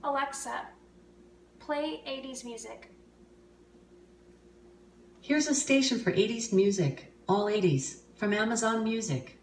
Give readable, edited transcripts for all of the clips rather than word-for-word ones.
Alexa, play 80s music. Here's a station for 80s music, all 80s, from Amazon Music.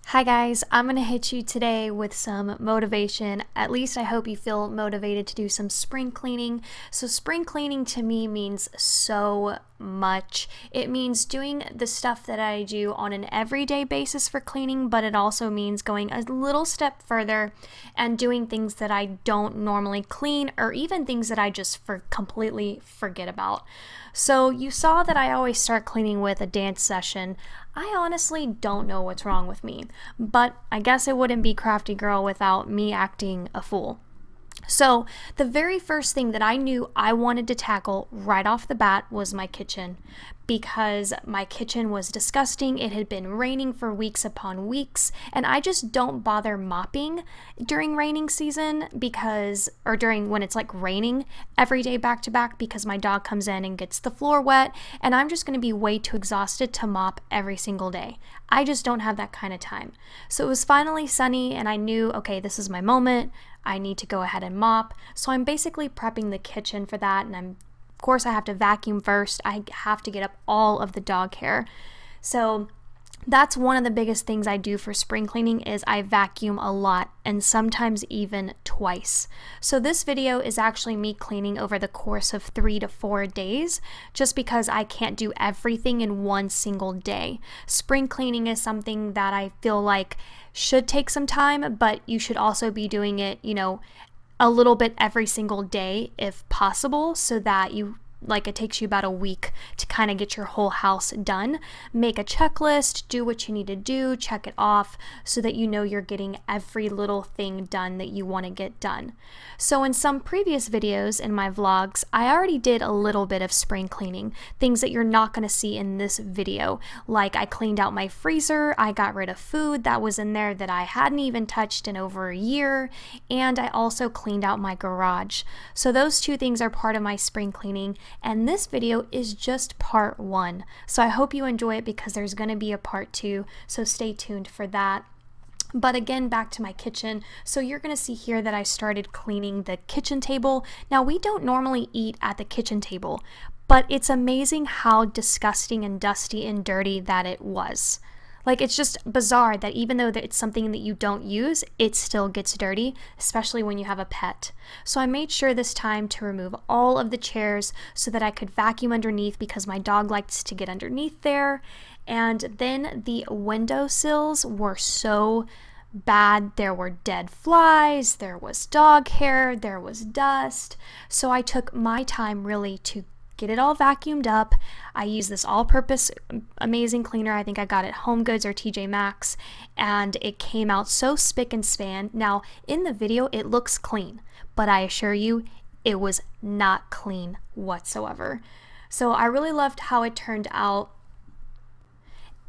Hi guys, I'm going to hit you today with some motivation. At least I hope you feel motivated to do some spring cleaning. So spring cleaning to me means so much. It means doing the stuff that I do on an everyday basis for cleaning, but it also means going a little step further and doing things that I don't normally clean, or even things that I just completely forget about. So you saw that I always start cleaning with a dance session. I honestly don't know what's wrong with me, but I guess it wouldn't be Crafty Girl without me acting a fool. So the very first thing that I knew I wanted to tackle right off the bat was my kitchen, because my kitchen was disgusting. It had been raining for weeks upon weeks, and I just don't bother mopping during raining season or during when it's like raining every day back to back, because my dog comes in and gets the floor wet, and I'm just going to be way too exhausted to mop every single day. I just don't have that kind of time. So it was finally sunny, and I knew, okay, this is my moment. I need to go ahead and mop. So I'm basically prepping the kitchen for that, and of course I have to vacuum first. I have to get up all of the dog hair. So that's one of the biggest things I do for spring cleaning is I vacuum a lot, and sometimes even twice. So this video is actually me cleaning over the course of 3 to 4 days, just because I can't do everything in one single day. Spring cleaning is something that I feel like should take some time, but you should also be doing it, a little bit every single day if possible, so that it takes you about a week to kind of get your whole house done. Make a checklist, do what you need to do, check it off so that you know you're getting every little thing done that you want to get done. So in some previous videos in my vlogs, I already did a little bit of spring cleaning, things that you're not going to see in this video. Like I cleaned out my freezer, I got rid of food that was in there that I hadn't even touched in over a year, and I also cleaned out my garage. So those two things are part of my spring cleaning. And this video is just part 1. So I hope you enjoy it, because there's going to be a part 2, so stay tuned for that. But again, back to my kitchen. So you're going to see here that I started cleaning the kitchen table. Now, we don't normally eat at the kitchen table, but it's amazing how disgusting and dusty and dirty that it was. Like, it's just bizarre that even though it's something that you don't use, it still gets dirty, especially when you have a pet. So I made sure this time to remove all of the chairs so that I could vacuum underneath, because my dog likes to get underneath there. And then the windowsills were so bad. There were dead flies, there was dog hair, there was dust. So I took my time really to get it all vacuumed up. I use this all-purpose amazing cleaner. I think I got it Home Goods or TJ Maxx, and it came out so spick and span. Now, in the video, it looks clean, but I assure you, it was not clean whatsoever. So I really loved how it turned out.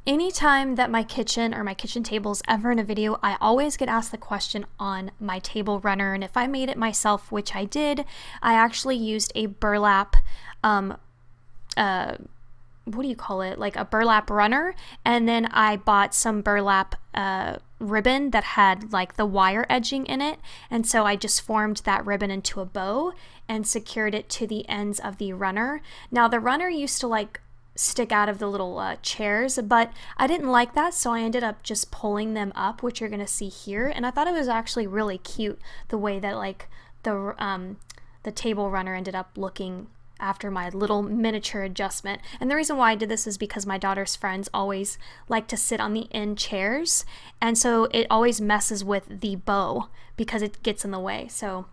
Anytime that my kitchen or my kitchen table is ever in a video, I always get asked the question on my table runner, and if I made it myself, which I did, I actually used a burlap what do you call it? Like a burlap runner. And then I bought some burlap ribbon that had like the wire edging in it. And so I just formed that ribbon into a bow and secured it to the ends of the runner. Now the runner used to stick out of the little chairs, but I didn't like that, so I ended up just pulling them up, which you're gonna see here. And I thought it was actually really cute the way that the table runner ended up looking after my little miniature adjustment. And the reason why I did this is because my daughter's friends always like to sit on the end chairs, and so it always messes with the bow because it gets in the way. So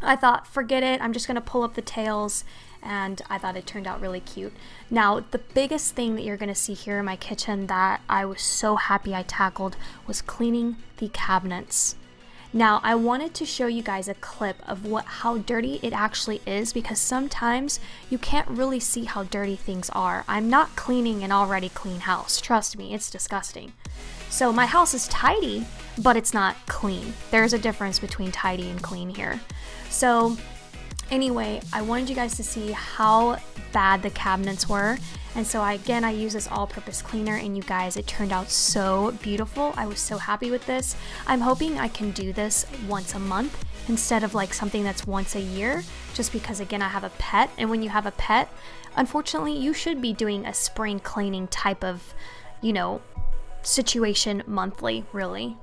I thought, forget it, I'm just gonna pull up the tails, and I thought it turned out really cute. Now, the biggest thing that you're gonna see here in my kitchen that I was so happy I tackled was cleaning the cabinets. Now, I wanted to show you guys a clip of how dirty it actually is, because sometimes you can't really see how dirty things are. I'm not cleaning an already clean house. Trust me, it's disgusting. So my house is tidy, but it's not clean. There's a difference between tidy and clean here. So anyway, I wanted you guys to see how bad the cabinets were. And so I use this all-purpose cleaner, and you guys, it turned out so beautiful. I was so happy with this. I'm hoping I can do this once a month instead of like something that's once a year, just because again, I have a pet, and when you have a pet, unfortunately, you should be doing a spring cleaning type of, situation monthly, really.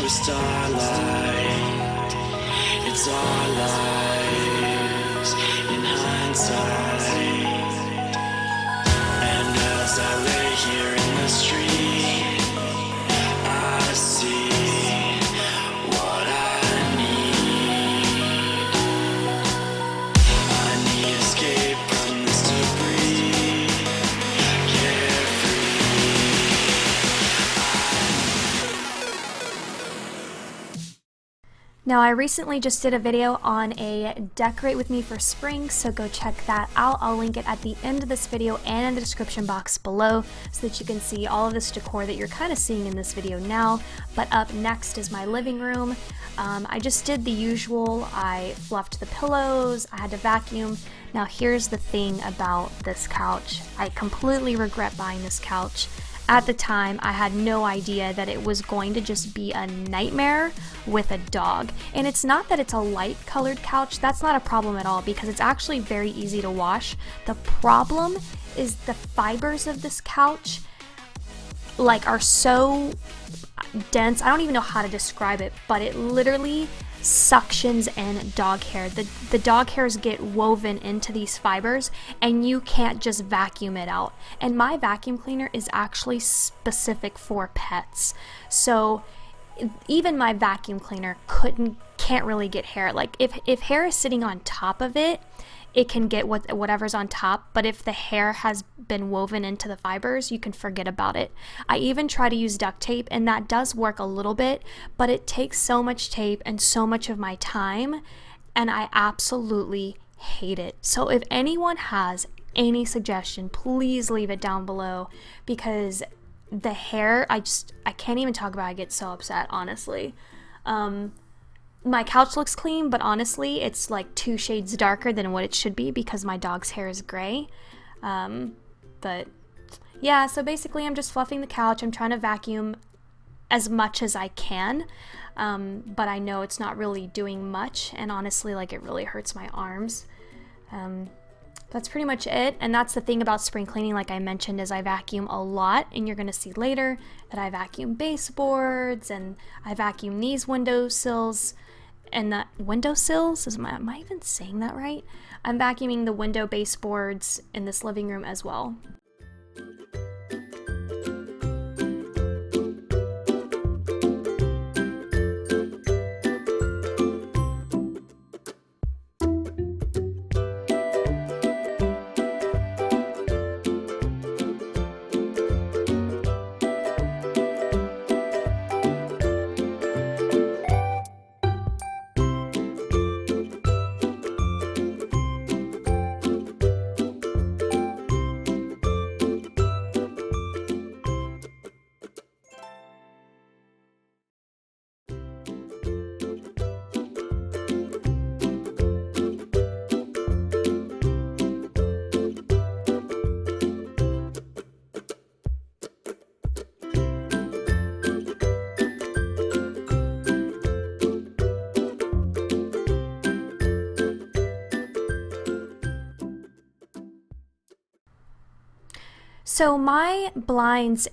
Starlight, it's our lives in hindsight. And as I lay here in the street, I see what I need. I need escape from this debris, carefree. Now, I recently just did a video on a decorate with me for spring, so go check that out. I'll link it at the end of this video and in the description box below so that you can see all of this decor that you're kind of seeing in this video now. But up next is my living room. I just did the usual. I fluffed the pillows, I had to vacuum. Now here's the thing about this couch. I completely regret buying this couch. At the time, I had no idea that it was going to just be a nightmare with a dog. And it's not that it's a light colored couch, that's not a problem at all because it's actually very easy to wash. The problem is the fibers of this couch are so dense. I don't even know how to describe it, but it literally suctions in dog hair. The dog hairs get woven into these fibers and you can't just vacuum it out. And my vacuum cleaner is actually specific for pets. So even my vacuum cleaner can't really get hair. Like if hair is sitting on top of it, it can get whatever's on top, but if the hair has been woven into the fibers, you can forget about it. I even try to use duct tape, and that does work a little bit, but it takes so much tape and so much of my time, and I absolutely hate it. So if anyone has any suggestion, please leave it down below, because the hair, I can't even talk about it. I get so upset, honestly. My couch looks clean, but honestly, it's like 2 shades darker than what it should be because my dog's hair is gray. But yeah, so basically I'm just fluffing the couch. I'm trying to vacuum as much as I can, but I know it's not really doing much, and honestly, like, it really hurts my arms. That's pretty much it. And that's the thing about spring cleaning, like I mentioned, is I vacuum a lot, and you're gonna see later that I vacuum baseboards, and I vacuum these windowsills, and that windowsills, am I even saying that right? I'm vacuuming the window baseboards in this living room as well. So my blinds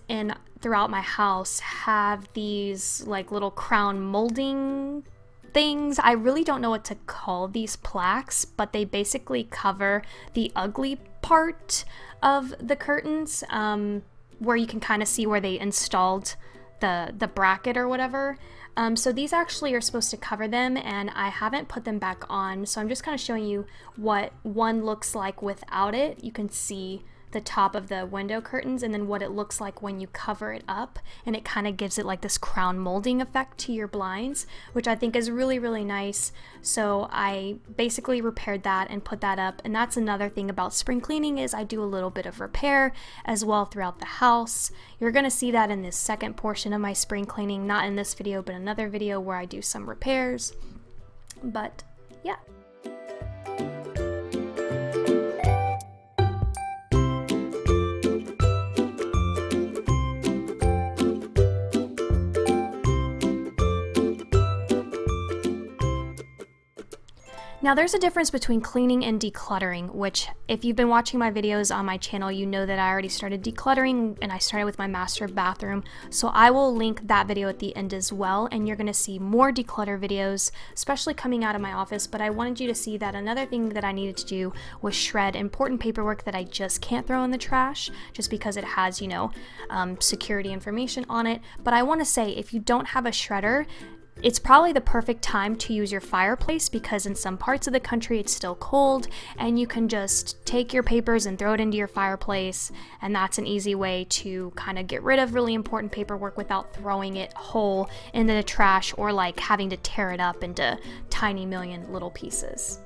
throughout my house have these like little crown molding things. I really don't know what to call these plaques, but they basically cover the ugly part of the curtains, where you can kind of see where they installed the bracket or whatever. So these actually are supposed to cover them, and I haven't put them back on, so I'm just kind of showing you what one looks like without it. You can see the top of the window curtains, and then what it looks like when you cover it up, and it kind of gives it like this crown molding effect to your blinds, which I think is really, really nice. So I basically repaired that and put that up, and that's another thing about spring cleaning, is I do a little bit of repair as well throughout the house. You're gonna see that in this second portion of my spring cleaning, not in this video, but another video where I do some repairs. But yeah. Now there's a difference between cleaning and decluttering, which if you've been watching my videos on my channel, you know that I already started decluttering, and I started with my master bathroom. So I will link that video at the end as well, and you're gonna see more declutter videos, especially coming out of my office. But I wanted you to see that another thing that I needed to do was shred important paperwork that I just can't throw in the trash, just because it has, you know, security information on it. But I wanna say, if you don't have a shredder, it's probably the perfect time to use your fireplace, because in some parts of the country it's still cold, and you can just take your papers and throw it into your fireplace, and that's an easy way to kind of get rid of really important paperwork without throwing it whole into the trash, or like having to tear it up into tiny million little pieces.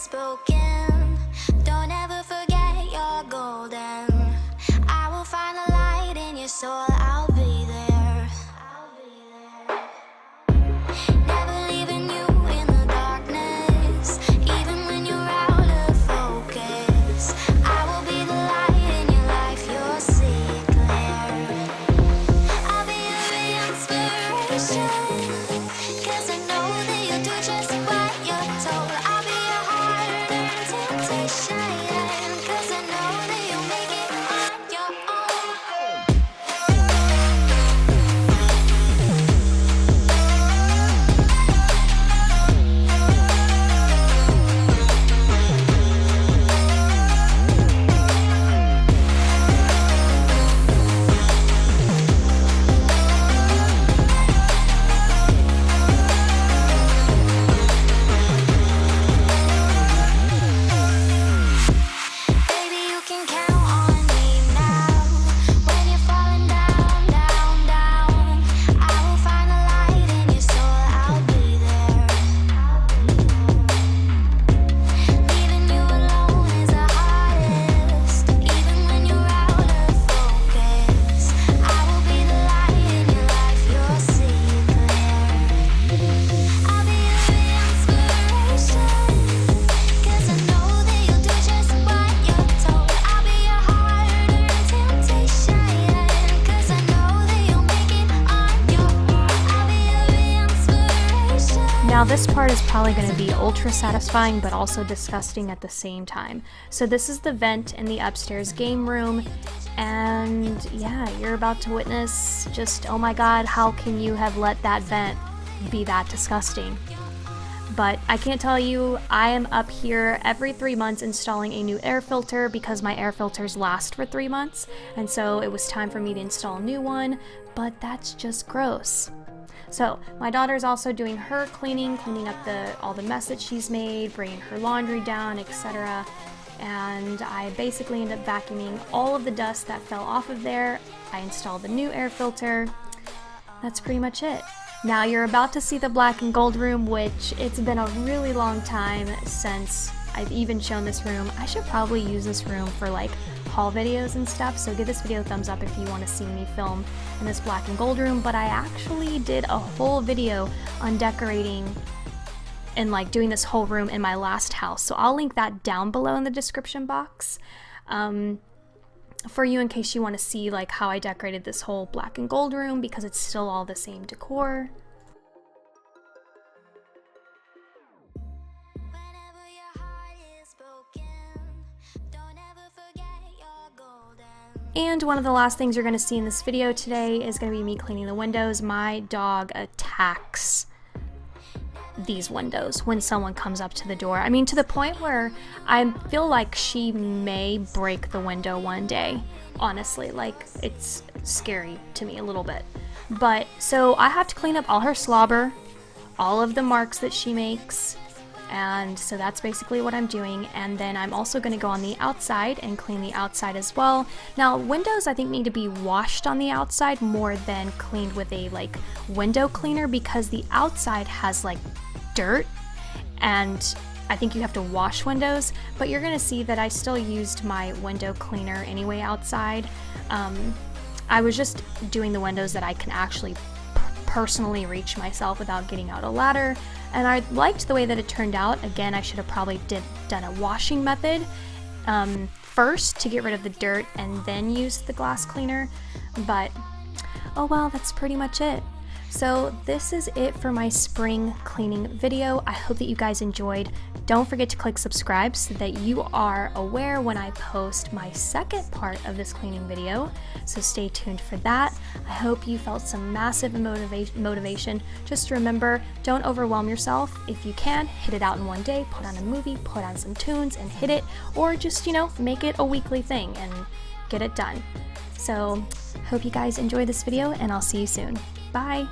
spoken. Don't ever forget you're golden. I will find the light in your soul. I'll be there. Never leaving you in the darkness, even when you're out of focus. I will be the light in your life. You'll see it clear. I'll be your inspiration, 'cause I know that you'll do just what you're told. I'll be your harder temptation, 'cause I know that you'll make it on your own. Baby, you can count on me now. When you're falling down, down, down, I will find the light in your soul. I'll be there. Leaving you alone is the hardest, even when you're out of focus. I will be the light in your life. You'll see it clear. I'll be your inspiration, 'cause I know that you'll do just what you're told. I'll be your harder temptation, 'cause I know that you'll make it on your own. I'll be your inspiration. Now this part is probably going to be ultra satisfying but also disgusting at the same time. So this is the vent in the upstairs game room, and yeah, you're about to witness just, oh my god, how can you have let that vent be that disgusting? But I can't tell you, I am up here every 3 months installing a new air filter because my air filters last for 3 months, and so it was time for me to install a new one, but that's just gross. So my daughter's also doing her cleaning up all the mess that she's made, bringing her laundry down, etc. And I basically end up vacuuming all of the dust that fell off of there. I installed the new air filter. That's pretty much it. Now you're about to see the black and gold room, which it's been a really long time since I've even shown this room. I should probably use this room for like haul videos and stuff, so give this video a thumbs up if you want to see me film in this black and gold room. But I actually did a whole video on decorating and like doing this whole room in my last house, so I'll link that down below in the description box for you in case you want to see like how I decorated this whole black and gold room, because it's still all the same decor. Whenever your heart is broken, don't ever forget you're golden. And one of the last things you're going to see in this video today is going to be me cleaning the windows. My dog attacks these windows when someone comes up to the door. I mean, to the point where I feel like she may break the window one day. Honestly, like, it's scary to me a little bit. But so I have to clean up all her slobber, all of the marks that she makes, and so that's basically what I'm doing. And then I'm also going to go on the outside and clean the outside as well. Now windows I think need to be washed on the outside more than cleaned with a like window cleaner, because the outside has like dirt, and I think you have to wash windows. But you're gonna see that I still used my window cleaner anyway outside. I was just doing the windows that I can actually personally reach myself without getting out a ladder, and I liked the way that it turned out. Again, I should have probably done a washing method first to get rid of the dirt and then use the glass cleaner, but oh well, that's pretty much it. So this is it for my spring cleaning video. I hope that you guys enjoyed. Don't forget to click subscribe so that you are aware when I post my second part of this cleaning video. So stay tuned for that. I hope you felt some massive motivation. Just remember, don't overwhelm yourself. If you can, hit it out in one day, put on a movie, put on some tunes and hit it, or just, make it a weekly thing and get it done. So hope you guys enjoyed this video, and I'll see you soon. Bye!